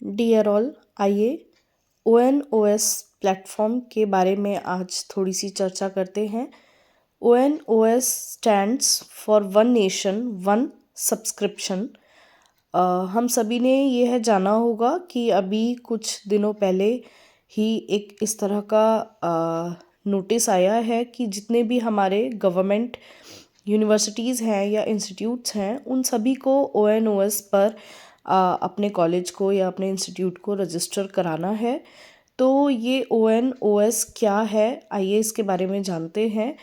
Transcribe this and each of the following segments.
Dear all, आइए ONOS platform के बारे में आज थोड़ी सी चर्चा करते हैं। ONOS stands for one nation one subscription. हम सभी ने यह जाना होगा कि अभी कुछ दिनों पहले ही एक इस तरह का नोटिस आया है कि जितने भी हमारे गवर्नमेंट यूनिवर्सिटीज़ हैं या इंस्टीट्यूट्स हैं, उन सभी को ONOS पर अपने कॉलेज को या अपने इंस्टीट्यूट को रजिस्टर कराना है। तो ये ONOS क्या है, आइए इसके बारे में जानते हैं।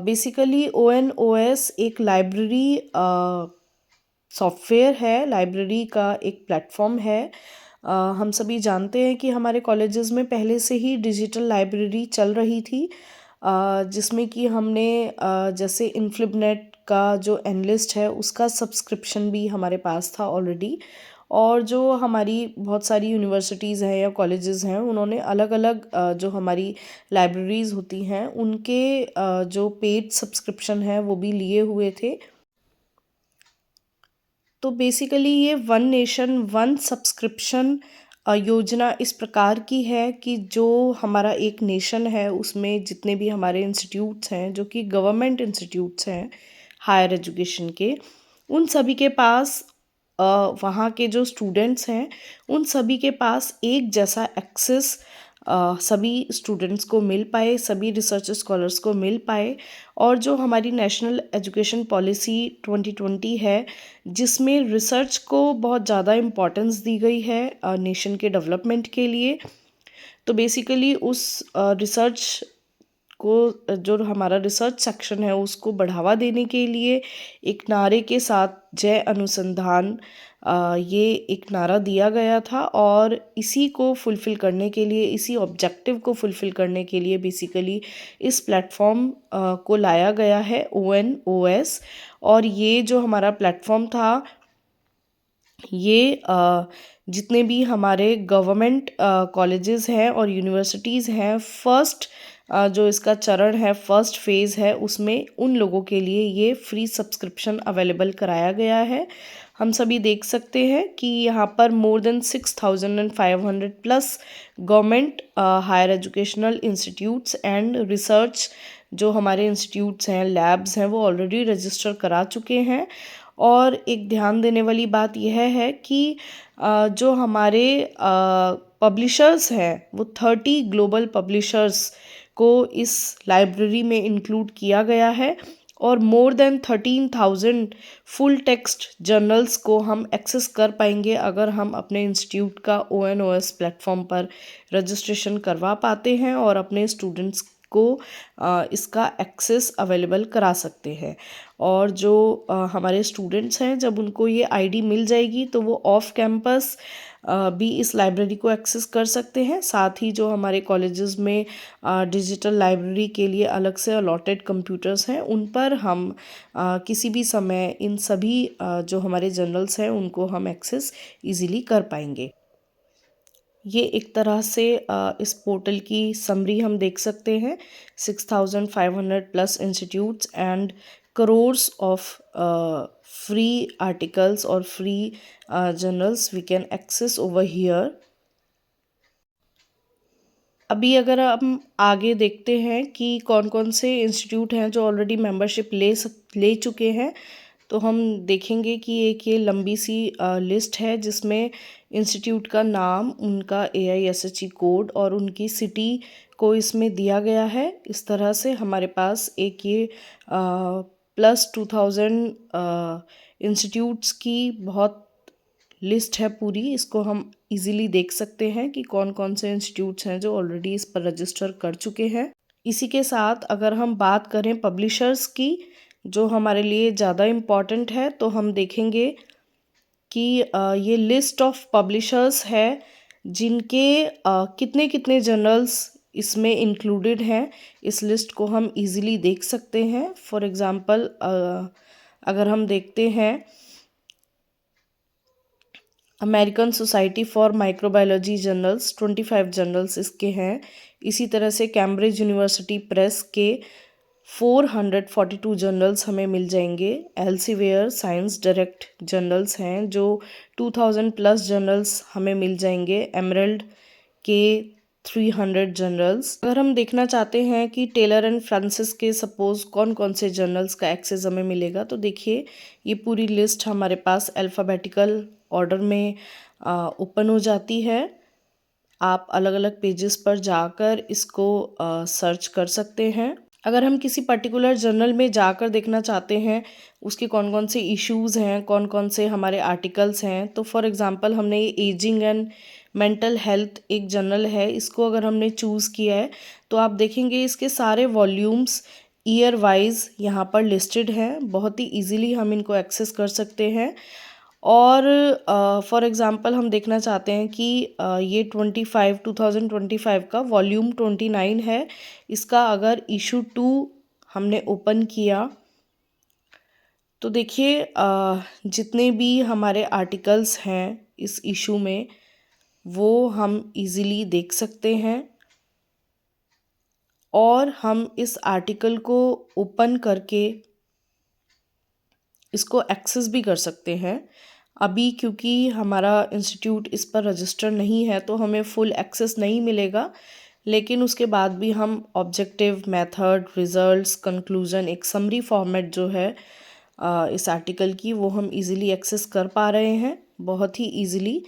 बेसिकली ONOS एक लाइब्रेरी सॉफ्टवेयर है, लाइब्रेरी का एक प्लेटफॉर्म है। हम सभी जानते हैं कि हमारे कॉलेजेस में पहले से ही डिजिटल लाइब्रेरी चल रही थी, जिसमें कि हमने जैसे इन्फ्लिबनेट का जो एनलिस्ट है उसका सब्सक्रिप्शन भी हमारे पास था ऑलरेडी। और जो हमारी बहुत सारी यूनिवर्सिटीज़ हैं या कॉलेजेस हैं, उन्होंने अलग अलग जो हमारी लाइब्रेरीज़ होती हैं उनके जो पेड सब्सक्रिप्शन है वो भी लिए हुए थे। तो बेसिकली ये वन नेशन वन सब्सक्रिप्शन योजना इस प्रकार की है कि जो हमारा एक नेशन है उसमें जितने भी हमारे इंस्टीट्यूट्स हैं जो कि गवर्नमेंट इंस्टीट्यूट्स हैं हायर एजुकेशन के, उन सभी के पास वहाँ के जो स्टूडेंट्स हैं उन सभी के पास एक जैसा एक्सेस सभी स्टूडेंट्स को मिल पाए, सभी रिसर्च स्कॉलर्स को मिल पाए। और जो हमारी नेशनल एजुकेशन पॉलिसी 2020 है, जिसमें रिसर्च को बहुत ज़्यादा इम्पोर्टेंस दी गई है नेशन के डेवलपमेंट के लिए। तो बेसिकली उस रिसर्च को, जो हमारा रिसर्च सेक्शन है उसको बढ़ावा देने के लिए एक नारे के साथ जय अनुसंधान, ये एक नारा दिया गया था। और इसी को फुलफ़िल करने के लिए, इसी ऑब्जेक्टिव को फुलफ़िल करने के लिए बेसिकली इस प्लेटफॉर्म को लाया गया है ONOS। और ये जो हमारा प्लेटफॉर्म था, ये जितने भी हमारे गवर्नमेंट कॉलेजेस हैं और यूनिवर्सिटीज़ हैं, फर्स्ट जो इसका चरण है, फर्स्ट फेज़ है, उसमें उन लोगों के लिए ये फ्री सब्सक्रिप्शन अवेलेबल कराया गया है। हम सभी देख सकते हैं कि यहाँ पर more than 6500 plus government higher educational institutes and research जो हमारे इंस्टीट्यूट्स हैं, लैब्स हैं, वो ऑलरेडी रजिस्टर करा चुके हैं। और एक ध्यान देने वाली बात यह है कि जो हमारे पब्लिशर्स हैं वो 30 ग्लोबल पब्लिशर्स को इस लाइब्रेरी में इंक्लूड किया गया है। और more than 13,000 full text journals को हम एक्सेस कर पाएंगे अगर हम अपने इंस्टीट्यूट का ONOS प्लेटफॉर्म पर रजिस्ट्रेशन करवा पाते हैं और अपने स्टूडेंट्स को इसका एक्सेस अवेलेबल करा सकते हैं। और जो हमारे स्टूडेंट्स हैं, जब उनको ये आईडी मिल जाएगी तो वो ऑफ कैंपस भी इस लाइब्रेरी को एक्सेस कर सकते हैं। साथ ही जो हमारे कॉलेजेस में डिजिटल लाइब्रेरी के लिए अलग से अलॉटेड कंप्यूटर्स हैं, उन पर हम किसी भी समय इन सभी जो हमारे जर्नल्स हैं उनको हम एक्सेस इजीली कर पाएंगे। ये एक तरह से इस पोर्टल की समरी हम देख सकते हैं। 6500 plus institutes and crores of free articles और free journals we can access over here. अभी अगर हम आगे देखते हैं कि कौन कौन से इंस्टीट्यूट हैं जो ऑलरेडी मेंबरशिप ले चुके हैं, तो हम देखेंगे कि एक ये लंबी सी लिस्ट है जिसमें इंस्टीट्यूट का नाम, उनका AISHE कोड और उनकी सिटी को इसमें दिया गया है। इस तरह से हमारे पास एक ये प्लस 2000 इंस्टीट्यूट्स की बहुत लिस्ट है पूरी। इसको हम इजीली देख सकते हैं कि कौन कौन से इंस्टीट्यूट्स हैं जो ऑलरेडी इस पर रजिस्टर कर चुके हैं। इसी के साथ अगर हम बात करें पब्लिशर्स की, जो हमारे लिए ज़्यादा इम्पॉर्टेंट है, तो हम देखेंगे कि ये लिस्ट ऑफ पब्लिशर्स है जिनके कितने कितने जर्नल्स इसमें इंक्लूडेड हैं। इस लिस्ट को हम इजीली देख सकते हैं। फॉर एग्ज़ाम्पल अगर हम देखते हैं, American society for microbiology journals 25 journals इसके हैं। इसी तरह से कैम्ब्रिज यूनिवर्सिटी प्रेस के 442 जर्नल्स हमें मिल जाएंगे। एल्सेवियर साइंस डायरेक्ट जर्नल्स हैं जो 2000 प्लस जर्नल्स हमें मिल जाएंगे। एमरल्ड के 300 जर्नल्स। अगर हम देखना चाहते हैं कि टेलर एंड फ्रांसिस के सपोज कौन कौन से जर्नल्स का एक्सेस हमें मिलेगा, तो देखिए ये पूरी लिस्ट हमारे पास अल्फ़ाबेटिकल ऑर्डर में ओपन हो जाती है। आप अलग अलग पेजेस पर जाकर इसको सर्च कर सकते हैं। अगर हम किसी पर्टिकुलर जर्नल में जाकर देखना चाहते हैं उसके कौन कौन से इश्यूज़ हैं, कौन कौन से हमारे आर्टिकल्स हैं, तो फॉर एग्ज़ाम्पल हमने ये एजिंग एंड मेंटल हेल्थ एक जर्नल है, इसको अगर हमने चूज़ किया है तो आप देखेंगे इसके सारे वॉल्यूम्स ईयर वाइज यहाँ पर लिस्टेड हैं। बहुत ही इजीली हम इनको एक्सेस कर सकते हैं। और फॉर एग्ज़ाम्पल हम देखना चाहते हैं कि ये 2025 का वॉल्यूम 29 है। इसका अगर इशू 2 हमने ओपन किया तो देखिए जितने भी हमारे आर्टिकल्स हैं इस इशू में वो हम इजीली देख सकते हैं और हम इस आर्टिकल को ओपन करके इसको एक्सेस भी कर सकते हैं। अभी क्योंकि हमारा इंस्टीट्यूट इस पर रजिस्टर नहीं है तो हमें फुल एक्सेस नहीं मिलेगा, लेकिन उसके बाद भी हम ऑब्जेक्टिव, मेथड, रिजल्ट्स, कंक्लूजन, एक समरी फॉर्मेट जो है इस आर्टिकल की वो हम इजीली एक्सेस कर पा रहे हैं, बहुत ही इजीली।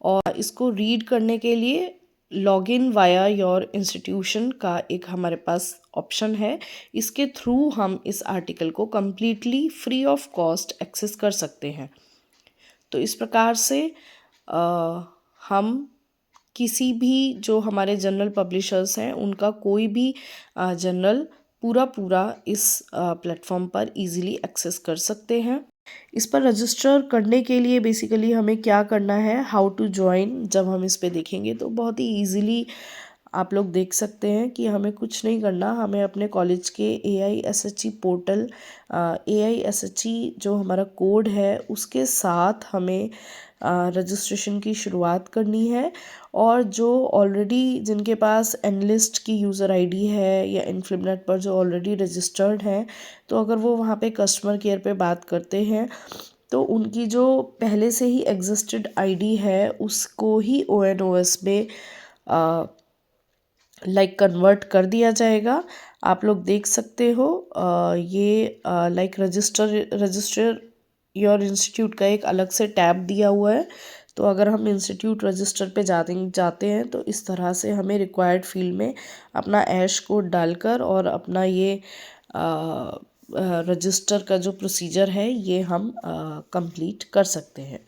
और इसको रीड करने के लिए लॉगिन वाया योर इंस्टीट्यूशन का एक हमारे पास ऑप्शन है। इसके थ्रू हम इस आर्टिकल को completely free of cost access कर सकते हैं। तो इस प्रकार से हम किसी भी जो हमारे जर्नल पब्लिशर्स हैं उनका कोई भी जर्नल पूरा इस प्लेटफॉर्म पर इजीली एक्सेस कर सकते हैं। इस पर रजिस्टर करने के लिए बेसिकली हमें क्या करना है, हाउ टू ज्वाइन, जब हम इस पे देखेंगे तो बहुत ही इजीली आप लोग देख सकते हैं कि हमें कुछ नहीं करना। हमें अपने कॉलेज के AISHE पोर्टल, AISHE जो हमारा कोड है उसके साथ हमें रजिस्ट्रेशन की शुरुआत करनी है। और जो ऑलरेडी जिनके पास एनलिस्ट की यूज़र आईडी है या इनफिनिट पर जो ऑलरेडी रजिस्टर्ड हैं, तो अगर वो वहाँ पे कस्टमर केयर पे बात करते हैं तो उनकी जो पहले से ही एग्जिस्टेड आईडी है उसको ही ONOS में कन्वर्ट कर दिया जाएगा। आप लोग देख सकते हो ये रजिस्टर योर इंस्टीट्यूट का एक अलग से टैब दिया हुआ है। तो अगर हम इंस्टीट्यूट रजिस्टर पे जाते हैं तो इस तरह से हमें रिक्वायर्ड फील्ड में अपना ऐश कोड डालकर और अपना ये रजिस्टर का जो प्रोसीजर है ये हम कंप्लीट कर सकते हैं।